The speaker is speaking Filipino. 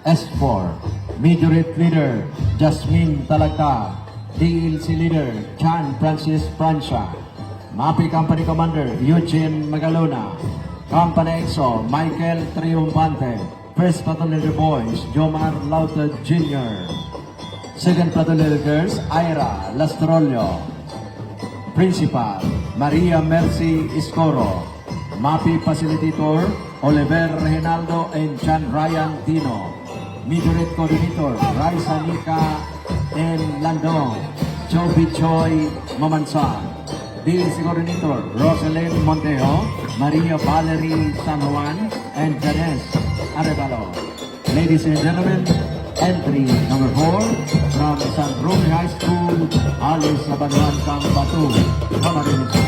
S4, Majorate Leader Jasmine Talagta, DLC Leader Chan Francis Francia, MAPI Company Commander Eugene Magalona, Company EXO Michael Triumphante, First Platoon Leader Boys Jomar Lauta Jr., Second Platoon Leader Girls Ira Lastrolio, Principal Maria Mercy Iscoro, MAPI Facilitator Oliver Reginaldo and Chan Ryan Tino, Majorate Coordinator Raisa Nika and Landong, Joby Choi Mamansa, DLC Coordinator Rosalyn Montejo, Maria Valerie San Juan, and Janice Arevalo. Ladies and gentlemen, entry number 4 from San Roque High School, Alice Sabanuan Sang Batu, Camarines.